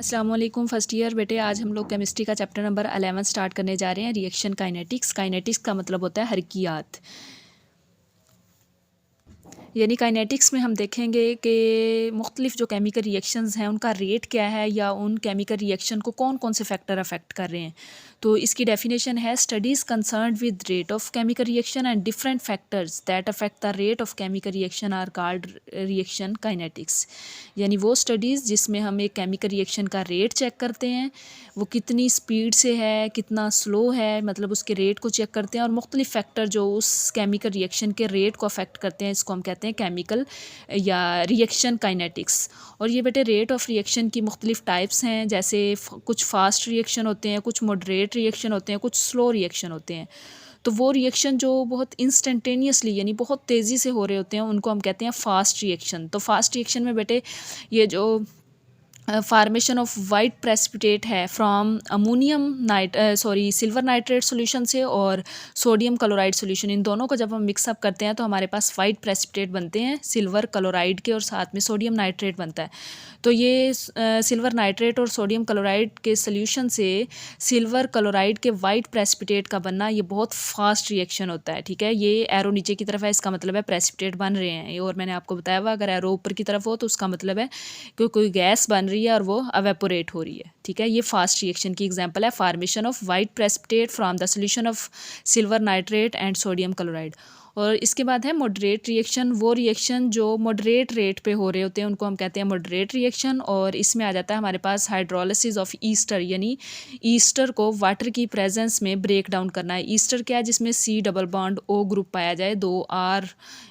अस्सलाम वालेकुम first year बेटे। आज हम लोग केमिस्ट्री का चैप्टर नंबर 11 स्टार्ट करने जा रहे हैं, रिएक्शन काइनेटिक्स। काइनेटिक्स का मतलब होता है हरकियात। यानी काइनेटिक्स में हम देखेंगे कि मुख्तलिफ जो केमिकल रिएक्शंस हैं उनका रेट क्या है, या उन केमिकल रिएक्शन को कौन कौन से फैक्टर अफेक्ट कर रहे हैं। तो इसकी डेफिनेशन है, studies concerned with rate of chemical reaction and different factors that affect the rate of chemical reaction are called reaction kinetics. यानी वो स्टडीज़ जिसमें हम एक केमिकल रिएक्शन का रेट चेक करते हैं, वो कितनी स्पीड से है, कितना स्लो है, मतलब उसके रेट को चेक करते हैं, और मुख्तलिफ फैक्टर जो उस केमिकल रिएक्शन के रेट को अफेक्ट करते हैं, इसको हम कहते हैं केमिकल या रिएक्शन काइनेटिक्स। और ये बेटे रेट ऑफ रिएक्शन की मुख्तलिफ टाइप्स हैं, जैसे कुछ फास्ट रिएक्शन होते हैं, कुछ मॉडरेट रिएक्शन होते हैं, कुछ स्लो रिएक्शन होते हैं। तो वो रिएक्शन जो बहुत इंस्टेंटेनियसली यानी बहुत तेज़ी से हो रहे होते हैं उनको हम कहते हैं फास्ट रिएक्शन। तो फास्ट रिएक्शन में बेटे ये जो फार्मेशन ऑफ वाइट प्रेसिपिटेट है फ्रॉम सिल्वर नाइट्रेट सोल्यूशन से और सोडियम क्लोराइड सोल्यूशन, इन दोनों को जब हम मिक्सअप करते हैं तो हमारे पास वाइट प्रेसिपिटेट बनते हैं सिल्वर क्लोराइड के, और साथ में सोडियम नाइट्रेट बनता है। तो ये सिल्वर नाइट्रेट और सोडियम क्लोराइड के सोल्यूशन से सिल्वर क्लोराइड के वाइट प्रेसिपिटेट का बनना ये बहुत फास्ट रिएक्शन होता है। ठीक है, ये एरो नीचे की तरफ है, इसका मतलब है प्रेसिपिटेट बन रहे हैं। और मैंने आपको बताया हुआ अगर एरो ऊपर की तरफ हो तो उसका मतलब है कि कोई गैस बन रही है और वो अवेपोरेट हो रही है। ठीक है, ये फास्ट रिएक्शन की एग्जांपल है, formation of white precipitate from the solution of silver nitrate and sodium chloride. और इसके बाद है मॉडरेट रिएक्शन। वो रिएक्शन जो मॉडरेट रेट पे हो रहे होते हैं उनको हम कहते हैं मॉडरेट रिएक्शन। और इसमें आ जाता है हमारे पास हाइड्रोलिसिस ऑफ ईस्टर, यानी ईस्टर को वाटर की प्रेजेंस में ब्रेक डाउन करना है। ईस्टर क्या है, जिसमें C double bond O group पाया जाए, दो R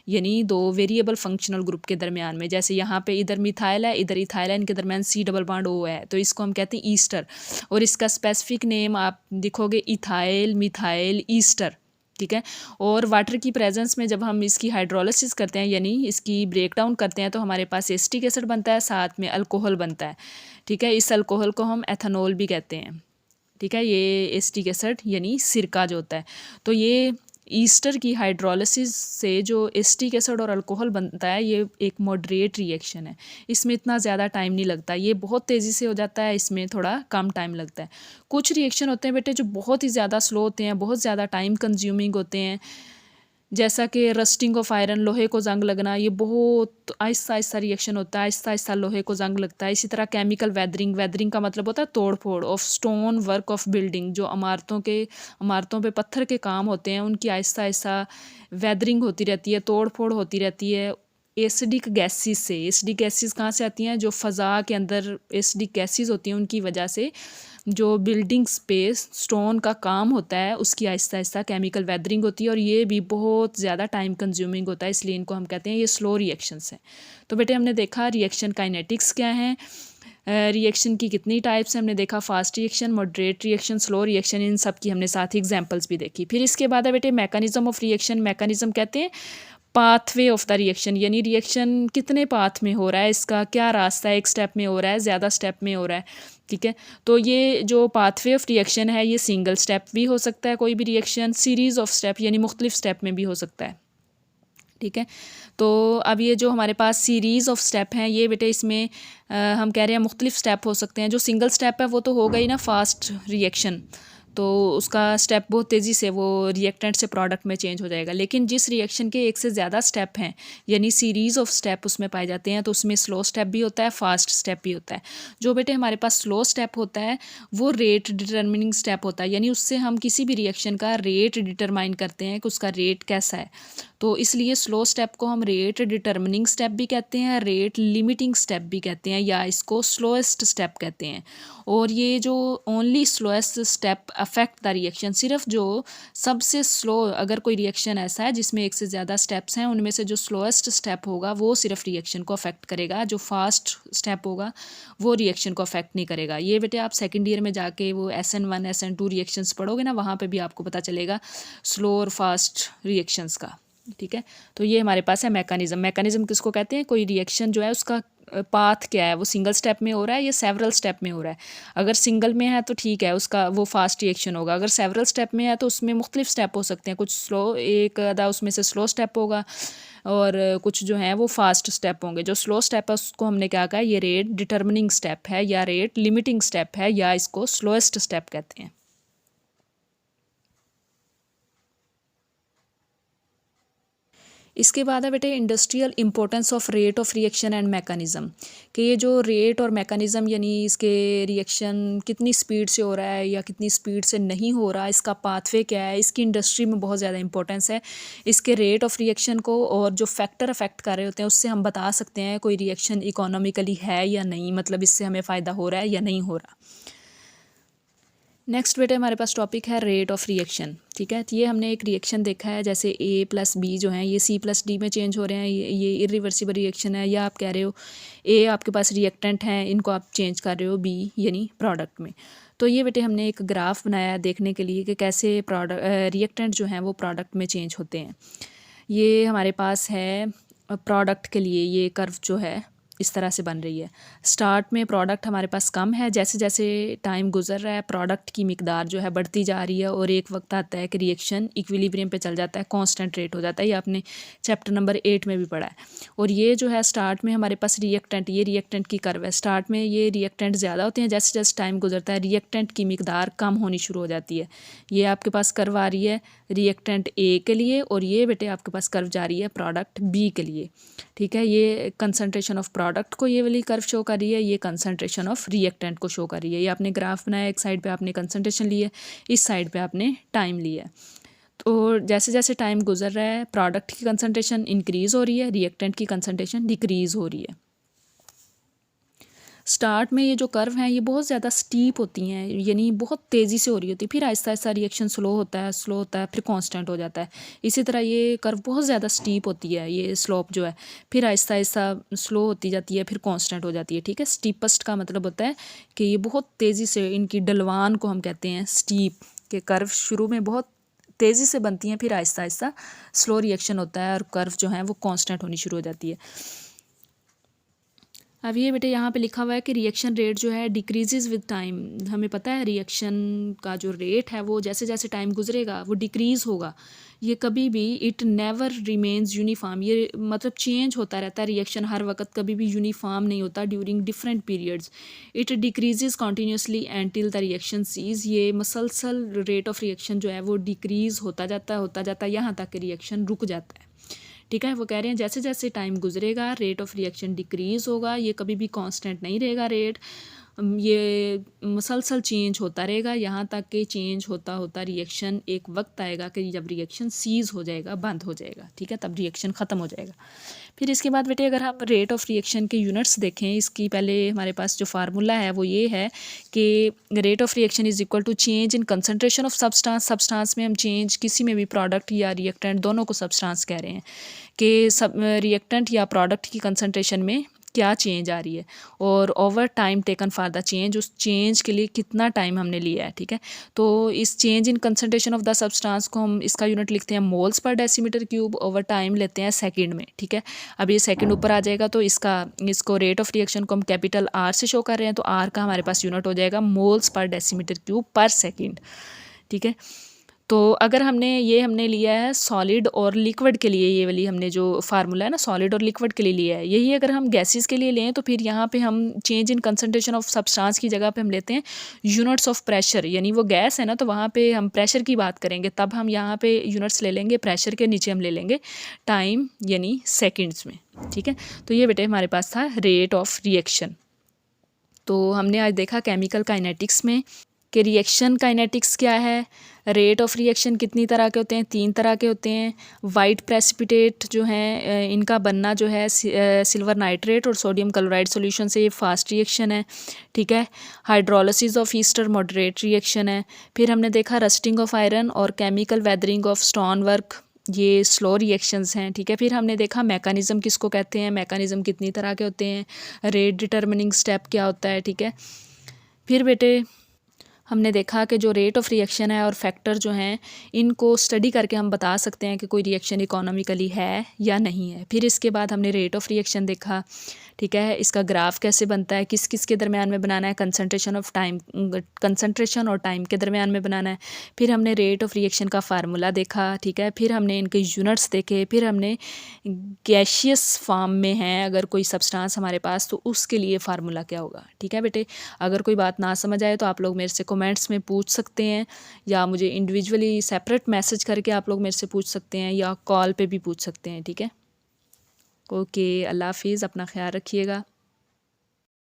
यानी दो वेरिएबल फंक्शनल ग्रुप के दरमियान में। जैसे यहाँ पे इधर मिथाइल है, इधर इथाइल है, इनके दरमियान C डबल बॉन्ड O है, तो इसको हम कहते हैं ईस्टर। और इसका स्पेसिफिक नेम आप दिखोगे इथाइल मिथाइल ईस्टर। ठीक है, और वाटर की प्रेजेंस में जब हम इसकी हाइड्रोलिसिस करते हैं यानी इसकी ब्रेक डाउन करते हैं तो हमारे पास एसिटिक एसिड बनता है, साथ में अल्कोहल बनता है। ठीक है, इस अल्कोहल को हम एथेनॉल भी कहते हैं। ठीक है, ये एसिटिक एसिड यानी सिरका जो होता है। तो ये ईस्टर की हाइड्रोलिसिस से जो एसिटिक एसिड और अल्कोहल बनता है ये एक मॉडरेट रिएक्शन है। इसमें इतना ज़्यादा टाइम नहीं लगता, ये बहुत तेज़ी से हो जाता है, इसमें थोड़ा कम टाइम लगता है। कुछ रिएक्शन होते हैं बेटे जो बहुत ही ज़्यादा स्लो होते हैं, बहुत ज़्यादा टाइम कंज्यूमिंग होते हैं, जैसा कि रस्टिंग ऑफ आयरन, लोहे को जंग लगना, ये बहुत आहिस्ता आहिस्ता रिएक्शन होता है, आहिस्ता आहिस्ता लोहे को जंग लगता है। इसी तरह केमिकल वेदरिंग, वेदरिंग का मतलब होता है तोड़ फोड़ of stone work of building, जो इमारतों पे पत्थर के काम होते हैं उनकी आहिस्ता आहिस्ता वेदरिंग होती रहती है, तोड़ फोड़ होती रहती है एसिडिक गैसेस से। एसिडिक गैसेस कहाँ से आती हैं, जो फ़ज़ा के अंदर एसिडिक गैसेस होती हैं उनकी वजह से जो बिल्डिंग्स पे स्टोन का काम होता है उसकी आहिस्ता आहिस्ता केमिकल वेदरिंग होती है, और ये भी बहुत ज़्यादा टाइम कंज्यूमिंग होता है, इसलिए इनको हम कहते हैं ये स्लो रिएक्शंस हैं। तो बेटे हमने देखा रिएक्शन काइनेटिक्स क्या है, रिएक्शन की कितनी टाइप्स हैं हमने देखा, fast reaction, moderate reaction, slow reaction, इन सब की हमने साथ ही एग्जांपल्स भी देखी। फिर इसके बाद है बेटे मैकेनिज्म ऑफ रिएक्शन। मैकेनिज्म कहते हैं पाथवे ऑफ द रिएक्शन, यानी रिएक्शन कितने पाथ में हो रहा है, इसका क्या रास्ता है, एक स्टेप में हो रहा है, ज़्यादा स्टेप में हो रहा है। ठीक है, तो ये जो पाथवे ऑफ रिएक्शन है ये सिंगल स्टेप भी हो सकता है, कोई भी रिएक्शन सीरीज़ ऑफ स्टेप यानी मुख्तलिफ स्टेप में भी हो सकता है। ठीक है, तो अब ये जो हमारे पास सीरीज़ ऑफ स्टेप हैं ये बेटे इसमें हम कह रहे हैं मुख्तलिफ स्टेप हो सकते हैं। जो सिंगल स्टेप है वो तो होगा ही ना फास्ट रिएक्शन, तो उसका स्टेप बहुत तेज़ी से वो रिएक्टेंट से प्रोडक्ट में चेंज हो जाएगा। लेकिन जिस रिएक्शन के एक से ज़्यादा स्टेप हैं यानी सीरीज़ ऑफ स्टेप उसमें पाए जाते हैं तो उसमें स्लो स्टेप भी होता है, फास्ट स्टेप भी होता है। जो बेटे हमारे पास स्लो स्टेप होता है वो रेट डिटर्मिनिंग स्टेप होता है, यानी उससे हम किसी भी रिएक्शन का रेट डिटरमाइन करते हैं कि उसका रेट कैसा है। तो इसलिए स्लो स्टेप को हम रेट डिटर्मिनिंग स्टेप भी कहते हैं, रेट लिमिटिंग स्टेप भी कहते हैं, या इसको स्लोएस्ट स्टेप कहते हैं। और ये जो only slowest step affect the reaction, सिर्फ जो सबसे स्लो, अगर कोई रिएक्शन ऐसा है जिसमें एक से ज़्यादा स्टेप्स हैं उनमें से जो स्लोएस्ट स्टेप होगा वो सिर्फ रिएक्शन को अफेक्ट करेगा, जो फास्ट स्टेप होगा वो रिएक्शन को अफेक्ट नहीं करेगा। ये बेटे आप सेकेंड ईयर में जाके वो SN1 SN2 रिएक्शंस पढ़ोगे ना, वहाँ पे भी आपको पता चलेगा स्लो और फास्ट रिएक्शंस का। ठीक है, तो ये हमारे पास है मैकेनिज्म। मैकेनिज्म किसको कहते हैं, कोई रिएक्शन जो है उसका पाथ क्या है, वो सिंगल स्टेप में हो रहा है या सेवरल स्टेप में हो रहा है। अगर सिंगल में है तो ठीक है, उसका वो फास्ट रिएक्शन होगा। अगर सेवरल स्टेप में है तो उसमें मुख्तलिफ स्टेप हो सकते हैं, कुछ स्लो, एक आधा उसमें से स्लो स्टेप होगा, और कुछ जो हैं वो फास्ट स्टेप होंगे। जो स्लो स्टेप है उसको हमने क्या कहा है, ये रेट डिटर्मिनिंग स्टेप है या रेट लिमिटिंग स्टेप है या इसको स्लोएस्ट स्टेप कहते हैं। इसके बाद है बेटे industrial importance of rate of reaction and mechanism, कि ये जो रेट और मैकेनिज़्म यानी इसके रिएक्शन कितनी स्पीड से हो रहा है या कितनी स्पीड से नहीं हो रहा, इसका पाथवे क्या है, इसकी इंडस्ट्री में बहुत ज़्यादा इंपॉर्टेंस है। इसके रेट ऑफ रिएक्शन को और जो फैक्टर अफेक्ट कर रहे होते हैं उससे हम बता सकते हैं कोई रिएक्शन इकोनॉमिकली है या नहीं, मतलब इससे हमें फ़ायदा हो रहा है या नहीं हो रहा। नेक्स्ट बेटे हमारे पास टॉपिक है रेट ऑफ रिएक्शन। ठीक है, तो ये हमने एक रिएक्शन देखा है, जैसे A प्लस बी जो है ये C+D में चेंज हो रहे हैं, ये इरिवर्सिबल रिएक्शन है। या आप कह रहे हो A आपके पास रिएक्टेंट हैं, इनको आप चेंज कर रहे हो B यानी प्रोडक्ट में। तो ये बेटे हमने एक ग्राफ बनाया देखने के लिए कि कैसे रिएक्टेंट जो हैं वो प्रोडक्ट में चेंज होते हैं। ये हमारे पास है प्रोडक्ट के लिए, ये कर्व जो है इस तरह से बन रही है। स्टार्ट में प्रोडक्ट हमारे पास कम है, जैसे जैसे टाइम गुजर रहा है प्रोडक्ट की मिकदार जो है बढ़ती जा रही है और एक वक्त आता है कि रिएक्शन इक्विलिब्रियम पे चल जाता है, कांस्टेंट रेट हो जाता है। ये आपने चैप्टर नंबर 8 में भी पढ़ा है। और ये जो है स्टार्ट में हमारे पास रिएक्टेंट, ये रिएक्टेंट की कर्व है। स्टार्ट में ये रिएक्टेंट ज़्यादा होते हैं, जैसे जैसे टाइम गुजरता है रिएक्टेंट की मिकदार कम होनी शुरू हो जाती है। ये आपके पास कर्व आ रही है रिएक्टेंट A के लिए और ये बेटे आपके पास कर्व जा रही है प्रोडक्ट B के लिए। ठीक है, ये कंसंट्रेशन ऑफ प्रोडक्ट को ये वाली कर्व शो कर रही है, ये कंसंट्रेशन ऑफ रिएक्टेंट को शो कर रही है। ये आपने ग्राफ बनाया, एक साइड पे आपने कंसंट्रेशन ली है, इस साइड पे आपने टाइम लिया है। तो जैसे जैसे टाइम गुजर रहा है प्रोडक्ट की कंसंट्रेशन इंक्रीज़ हो रही है, रिएक्टेंट की कंसंट्रेशन डिक्रीज़ हो रही है। स्टार्ट में ये जो कर्व हैं ये बहुत ज़्यादा स्टीप होती हैं, यानी बहुत तेज़ी से हो रही होती है, फिर आहिस्ता आहिस्ता रिएक्शन स्लो होता है, फिर कांस्टेंट हो जाता है। इसी तरह ये कर्व बहुत ज़्यादा स्टीप होती है, ये स्लोप जो है फिर आहिस्ता आहिस्ता स्लो होती जाती है, फिर कांस्टेंट हो जाती है। ठीक है, स्टीपेस्ट का मतलब होता है कि ये बहुत तेज़ी से, इनकी ढलवान को हम कहते हैं स्टीप, के कर्व शुरू में बहुत तेज़ी से बनती हैं, फिर आहिस्ता आहिस्ता स्लो रिएक्शन होता है और कर्व जो है वो कांस्टेंट होनी शुरू हो जाती है। अब ये बेटे यहाँ पे लिखा हुआ है कि रिएक्शन रेट जो है डिक्रीजेज विद टाइम। हमें पता है रिएक्शन का जो रेट है वो जैसे जैसे टाइम गुजरेगा वो डिक्रीज़ होगा। ये कभी भी इट नेवर रिमेन्स यूनिफॉर्म, ये मतलब चेंज होता रहता है रिएक्शन, हर वक्त कभी भी यूनिफॉर्म नहीं होता during different periods. It decreases continuously until the reaction cease, ये मसलसल रेट ऑफ रिएक्शन जो है वो डिक्रीज़ होता जाता है यहाँ तक कि रिएक्शन रुक जाता है। ठीक है, वो कह रहे हैं जैसे जैसे टाइम गुजरेगा रेट ऑफ रिएक्शन डिक्रीज़ होगा, ये कभी भी कांस्टेंट नहीं रहेगा रेट, ये मसलसल चेंज होता रहेगा यहाँ तक कि चेंज होता होता रिएक्शन एक वक्त आएगा कि जब रिएक्शन सीज़ हो जाएगा, बंद हो जाएगा। ठीक है, तब रिएक्शन ख़त्म हो जाएगा। फिर इसके बाद बेटे अगर हम रेट ऑफ रिएक्शन के यूनिट्स देखें, इसकी पहले हमारे पास जो फार्मूला है वो ये है कि rate of reaction is equal to change in concentration of substance में हम चेंज किसी में भी प्रोडक्ट या रिएक्टेंट दोनों को सब्सटेंस कह रहे हैं कि सब रिएक्टेंट या प्रोडक्ट की कंसनट्रेशन में क्या चेंज आ रही है और over time taken for the change, उस चेंज के लिए कितना टाइम हमने लिया है। ठीक है, तो इस change in concentration of the substance को हम इसका यूनिट लिखते हैं moles per decimetre cube, over time लेते हैं सेकंड में। ठीक है, अब ये सेकंड ऊपर आ जाएगा तो इसको रेट ऑफ रिएक्शन को हम कैपिटल R से शो कर रहे हैं, तो R का हमारे पास यूनिट हो जाएगा मोल्स पर डेसीमीटर क्यूब पर सेकेंड। ठीक है, तो अगर हमने लिया है सॉलिड और लिक्विड के लिए, ये वाली हमने जो फार्मूला है ना सॉलिड और लिक्विड के लिए लिया है, यही अगर हम गैसेस के लिए लें तो फिर यहाँ पे हम change in concentration of substance की जगह पे हम लेते हैं यूनिट्स ऑफ प्रेशर, यानी वो गैस है ना तो वहाँ पे हम प्रेशर की बात करेंगे, तब हम यहाँ पे यूनिट्स ले लेंगे प्रेशर के, नीचे हम ले लेंगे टाइम यानी सेकेंड्स में। ठीक है, तो ये बेटे हमारे पास था रेट ऑफ रिएक्शन। तो हमने आज देखा केमिकल काइनेटिक्स में कि रिएक्शन काइनेटिक्स क्या है, रेट ऑफ रिएक्शन कितनी तरह के होते हैं, 3 तरह के होते हैं। वाइट प्रेसिपिटेट जो हैं इनका बनना जो है सिल्वर नाइट्रेट और सोडियम क्लोराइड सॉल्यूशन से, ये फास्ट रिएक्शन है। ठीक है, hydrolysis of Easter moderate reaction है। फिर हमने देखा रस्टिंग ऑफ आयरन और chemical weathering of stone work, ये स्लो रिएक्शंस हैं। ठीक है, फिर हमने देखा मैकेनिज़्म किसको कहते हैं, मैकेनिज़्म कितनी तरह के होते हैं, रेट डिटर्मिनिंग स्टेप क्या होता है। ठीक है, फिर बेटे हमने देखा कि जो रेट ऑफ रिएक्शन है और फैक्टर जो हैं इनको स्टडी करके हम बता सकते हैं कि कोई रिएक्शन इकोनॉमिकली है या नहीं है। फिर इसके बाद हमने रेट ऑफ रिएक्शन देखा, ठीक है, इसका ग्राफ कैसे बनता है, किस किस के दरमियान में बनाना है, कंसंट्रेशन और टाइम के दरमियान में बनाना है। फिर हमने रेट ऑफ रिएक्शन का फार्मूला देखा, ठीक है, फिर हमने इनके यूनिट्स देखे, फिर हमने गैशियस फॉर्म में है अगर कोई सब्सटेंस हमारे पास तो उसके लिए फार्मूला क्या होगा। ठीक है बेटे, अगर कोई बात ना समझ आए तो आप लोग मेरे से कमेंट्स में पूछ सकते हैं या मुझे इंडिविजुअली सेपरेट मैसेज करके आप लोग मेरे से पूछ सकते हैं या कॉल पे भी पूछ सकते हैं। ठीक है, ओके, अल्लाह हाफिज़, अपना ख्याल रखिएगा।